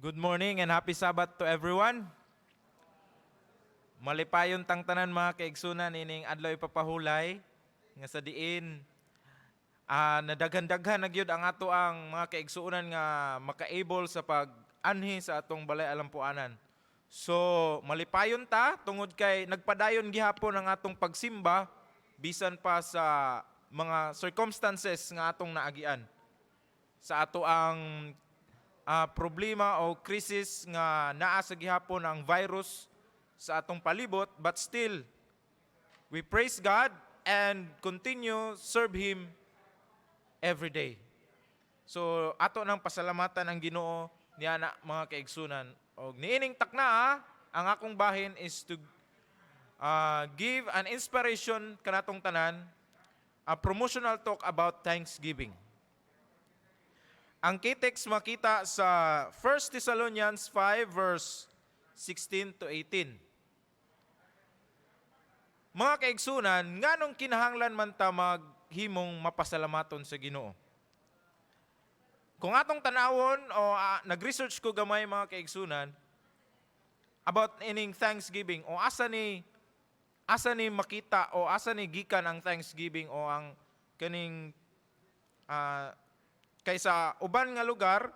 Good morning and happy Sabbath to everyone. Malipayon tang tanan mga kaigsunan ining adlaw ipapahulay nga sa diin nadaghan-daghan na gyud ang ato ang mga kaigsuonan nga maka-able sa pag-anhi sa atong balay alampuanan. So malipayon ta tungod kay nagpadayon gihapon ang atong pagsimba bisan pa sa mga circumstances nga atong naagian. Sa ato ang problema o krisis nga naa sa gihapon ang virus sa atong palibot, but still we praise God and continue serve Him every day. So ato nang pasalamatan ang Ginoo niya na mga kaigsunan. Og niining takna ang akong bahin is to give an inspiration kanatong tanan, a promotional talk about Thanksgiving. Ang key-text makita sa 1 Thessalonians 5 verse 16 to 18. Mga kaigsunan, nganong kinahanglan man ta maghimong mapasalamaton sa Ginoo? Kung atong tanawon o nag-research ko gamay mga kaigsunan about ining Thanksgiving o asa ni makita o asa ni gikan ang Thanksgiving o ang kaning kaysa uban nga lugar,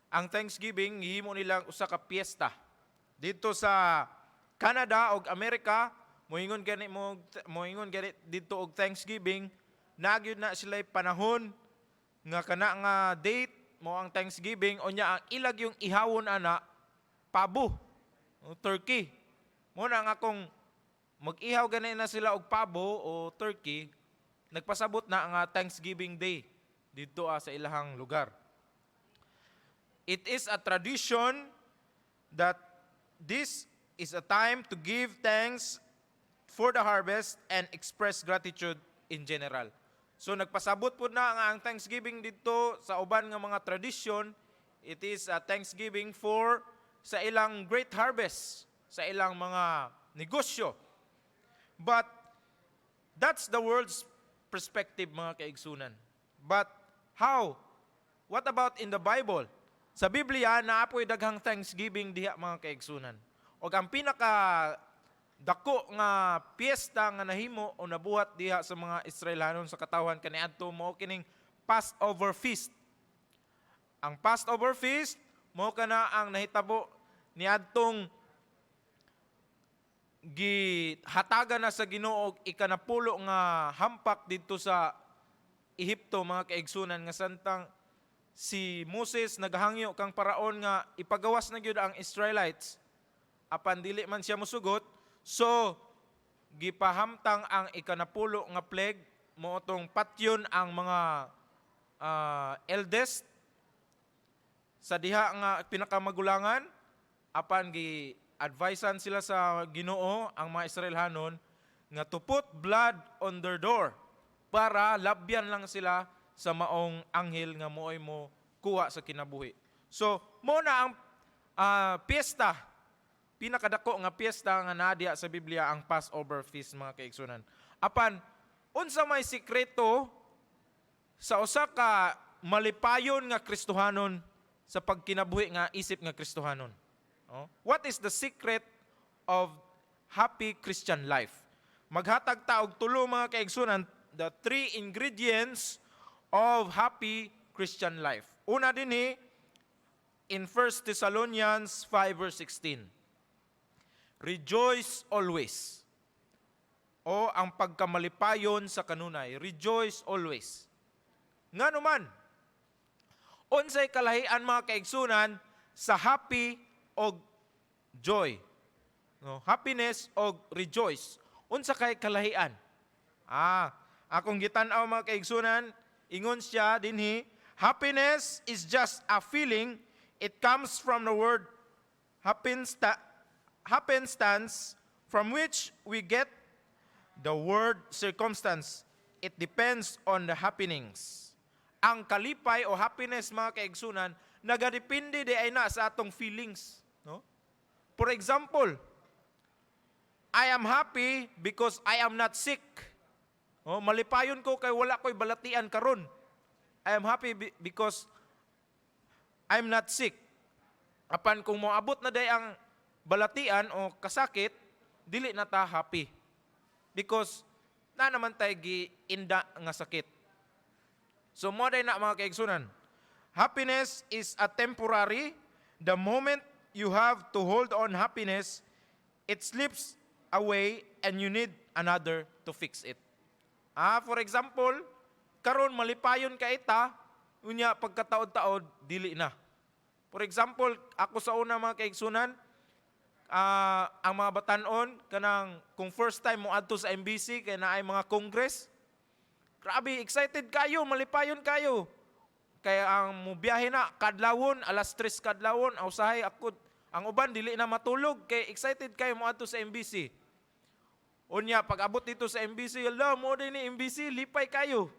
ang Thanksgiving gihimo nilang usa ka piyesta. Dito sa Canada o Amerika, moingon gani dito og Thanksgiving, nagyud na sila panahon nga kana nga date mo ang Thanksgiving o nya ang ilag yung ihawon ana pabo o turkey. Mo na nga kung mag-ihaw gani na sila og pabo o turkey, nagpasabot na ang Thanksgiving Day dito sa ilahang lugar. It is a tradition that this is a time to give thanks for the harvest and express gratitude in general. So nagpasabot po na ang Thanksgiving dito sa uban nga mga tradisyon. It is a Thanksgiving for sa ilang great harvest, sa ilang mga negosyo. But that's the world's perspective mga kaigsunan. But how? What about in the Bible? Sa Biblia, naapoy daghang Thanksgiving diha mga kaigsunan. O ang pinaka dako nga piyesta nga nahimo o nabuhat diha sa mga Israelanon sa katawhan kaniadto mo kining Passover feast. Ang Passover feast mo kana ang nahitabo niadtong gihatagan na sa Ginoo og ikanapulo nga hampak didto sa Ehipto mga kaigsunan nga santang si Moses naghangyo kang paraon nga ipagawas na gyud ang Israelites apan dili man siya mosugot. So gipahamtang ang ikanapulo nga plague mootong patyon ang mga eldest sa diha nga pinakamagulangan apan gi-advisean sila sa Ginoo ang mga Israelhanon nga to put blood on their door para labyan lang sila sa maong anghel nga mo'y mo kuha sa kinabuhi. So, mo na ang piyesta, pinakadako nga piyesta nga nadya sa Biblia ang Passover feast mga kaigsunan. Apan, unsa may sikreto sa usa ka malipayon nga Kristohanon sa pagkinabuhi nga isip nga Kristohanon? What is the secret of happy Christian life? Maghatag ta og tulo mga kaigsunan, the three ingredients of happy Christian life. Una dinhi in 1 Thessalonians 5 verse 16. Rejoice always. O ang pagkamalipayon sa kanunay. Rejoice always. Ngano man, unsay kalahian mga kaigsunan sa happy o joy. No, happiness o rejoice. Unsa kay kalahian? Akong gitan-aw mga kaigsunan, ingon siya dinhi, happiness is just a feeling. It comes from the word happenstance, from which we get the word circumstance. It depends on the happenings. Ang kalipay o happiness mga kaigsunan, nagadepende di ay na sa atong feelings. No? For example, I am happy because I am not sick. Malipayon ko kay wala ko'y balatian karon. I am happy because I'm not sick. Apan kung moabot na day ang balatian o kasakit, dili na ta happy. Because na naman tayo giinda nga sakit. So mo day na mga kaigsunan. Happiness is a temporary. The moment you have to hold on happiness, it slips away and you need another to fix it. For example, karon malipayon ka ita, unya pagkataod-taod, dili na. For example, ako sa una mga kaigsunan, ang mga batanon, kanang kung first time mo adto sa MBC, kaya na ay mga congress, grabe, excited kayo, malipayon kayo. Kaya ang mubiyahe na, kadlawon, alas 3 kadlawon, usahay ako, ang uban, dili na matulog, kaya excited kayo mo adto sa MBC. Unya, pag abot dito sa MBC, ala, mo din ni MBC, lipay kayo.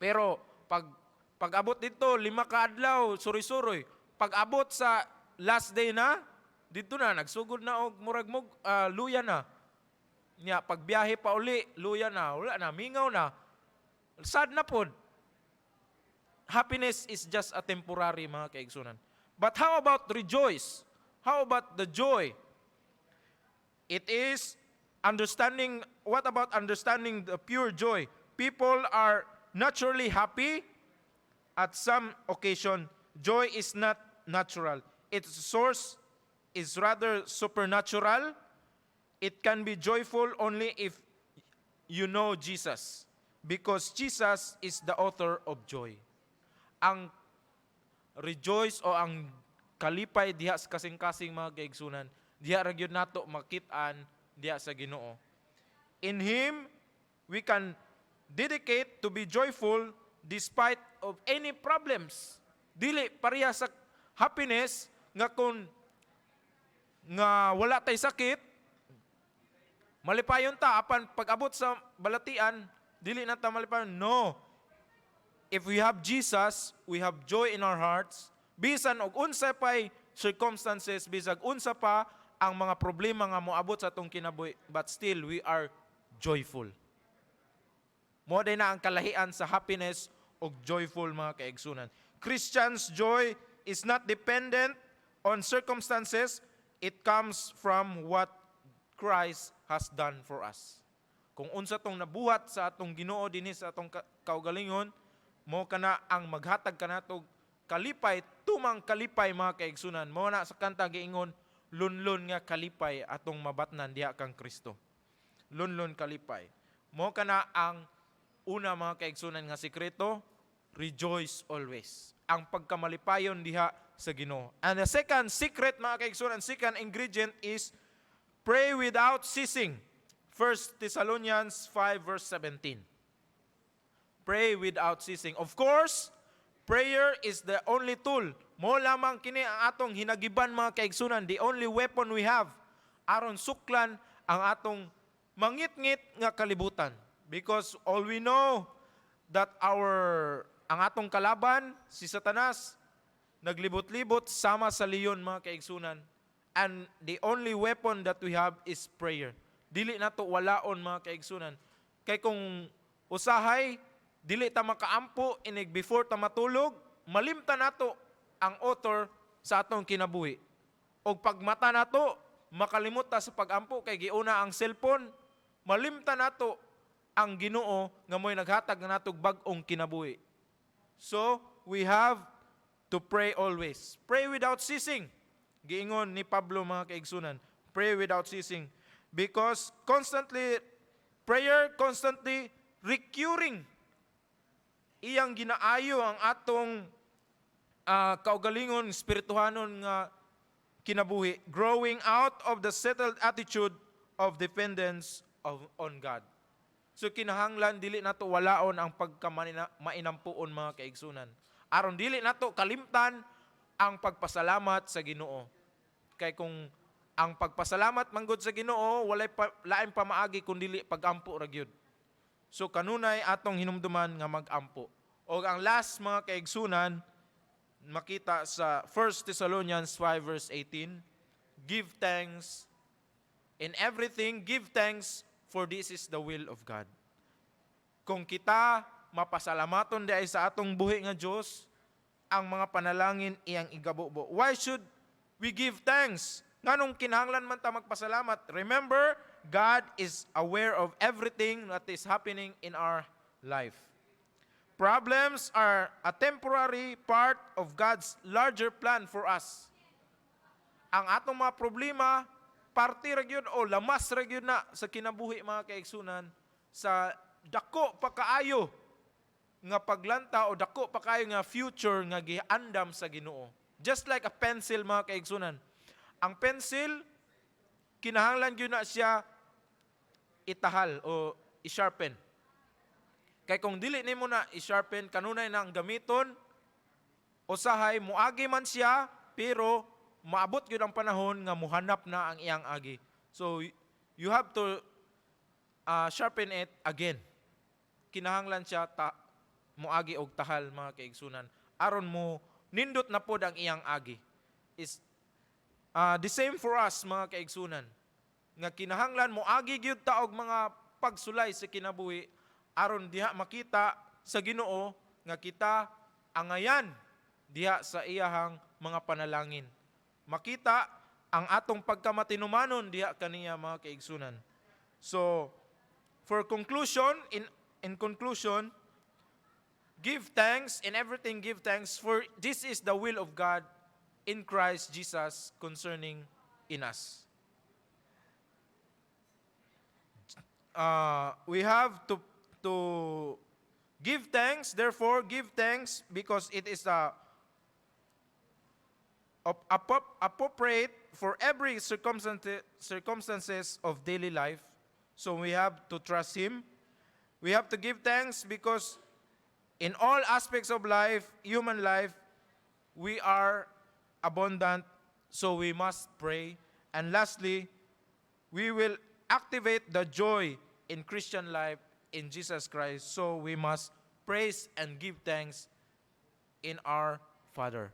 Pero, pag abot dito, 5 kaadlaw, suroy-suroy. Pag abot sa last day na, dito na, nagsugod na og murag luya na. Nya, pag biyahe pa uli, luya na, wala na, mingaw na. Sad na pod. Happiness is just a temporary, mga kaigsunan. But how about rejoice? How about the joy? It is understanding, what about understanding the pure joy? People are naturally happy. At some occasion, joy is not natural. Its source is rather supernatural. It can be joyful only if you know Jesus, because Jesus is the author of joy. Ang rejoice o ang kalipay diha sa kasing-kasing mga kaigsunan, diha ra gyud nato makit-an diha sa Ginoo. In Him, we can dedicate to be joyful despite of any problems. Dili pareha sa happiness nga kung nga wala tay sakit, malipayon ta apan pag-abot sa balatian, dili na ta malipayon. No. If we have Jesus, we have joy in our hearts. Bisan og unsa pay circumstances, bisag unsa pa ang mga problema nga moabot sa atong kinabuhi, but still we are joyful. Mo day na ang kalahian sa happiness og joyful, mga kaigsunan. Christian's joy is not dependent on circumstances. It comes from what Christ has done for us. Kung unsa tong nabuhat sa atong Ginoo dinhi sa atong kaugalingon, mo kana ang maghatag kanatog kalipay, tumang kalipay, mga kaigsunan. Mo na sa kanta giingon, lunlon nga kalipay atong mabatnan diha kang Kristo. Lunlon kalipay. Mo kana ang una, mga kaigsunan, nga sikreto, rejoice always. Ang pagkamalipayon diha sa Ginoo. And the second secret, mga kaigsunan, second ingredient is pray without ceasing. 1 Thessalonians 5 verse 17. Pray without ceasing. Of course, prayer is the only tool. Mo lamang kini ang atong hinagiban, mga kaigsunan, the only weapon we have aron suklan ang atong mangit-ngit nga kalibutan. Because all we know that ang atong kalaban, si Satanas, naglibot-libot sama sa leon, mga kaigsunan. And the only weapon that we have is prayer. Dili nato walaon, mga kaigsunan. Kay kung usahay, dili ta makaampo inig before ta matulog, malimta nato ang author sa atong kinabuhi. Og pagmata nato, makalimot ta sa pagampo kay giuna ang cellphone, malimta nato ang Ginoo nga mo'y naghatag na natog bag-ong kinabuhi. So, we have to pray always. Pray without ceasing. Giingon ni Pablo, mga kaigsunan, pray without ceasing. Because prayer constantly recurring. Iyang ginaayo ang atong kaugalingon, spirituhanon nga kinabuhi. Growing out of the settled attitude of dependence on God. So kinahanglan dili nato walaon ang pagkamainampuon, mga kaigsunan. Aron dili nato kalimtan ang pagpasalamat sa Ginoo. Kay kung ang pagpasalamat manggod sa Ginoo walay lain pa maagi kun dili pagampo ra gyud. So kanunay atong hinumduman nga magampo. O ang last, mga kaigsunan, makita sa 1 Thessalonians 5 verse 18, give thanks in everything, give thanks, for this is the will of God. Kung kita mapasalamaton di ay sa atong buhi nga Diyos, ang mga panalangin iyang igabubo. Why should we give thanks? Nganong kinahanglan man ta magpasalamat? Remember, God is aware of everything that is happening in our life. Problems are a temporary part of God's larger plan for us. Ang atong mga problema, parte ra gyud o lamas ra gyud na sa kinabuhi mga kaigsunan sa dako pa kaayo nga paglanta o dako pa kaayo nga future nga giandam sa Ginoo. Just like a pencil mga kaigsunan. Ang pencil kinahanglan gyud na siya itahal o i-sharpen. Kay kung dili nimo na i-sharpen kanunay na ang gamiton, usahay muagi man siya pero maabot gyud ang panahon nga muhanap na ang iyang agi. So you have to sharpen it again. Kinahanglan siya muagi og tahal mga kaigsunan aron mo nindot na pod ang iyang agi. Is the same for us mga kaigsunan. Nga kinahanglan muagi gyud ta og mga pagsulay sa kinabuhi aron diha makita sa Ginoo nga kita angayan diha sa iyahang mga panalangin. Makita ang atong pagkamatinumanon diha kaniya mga kaigsunan. So, for conclusion, in conclusion, give thanks in everything, give thanks, for this is the will of God in Christ Jesus concerning in us. We have to give thanks, therefore give thanks because it is appropriate for every circumstances of daily life. So we have to trust Him. We have to give thanks because in all aspects of life, human life, we are abundant, so we must pray. And lastly, we will activate the joy in Christian life in Jesus Christ, so we must praise and give thanks in our Father.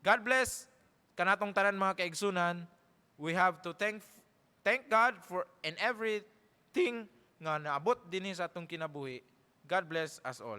God bless kanatong tanan mga kaigsunan. We have to thank God for in everything nga naabot dinhi sa atong kinabuhi. God bless us all.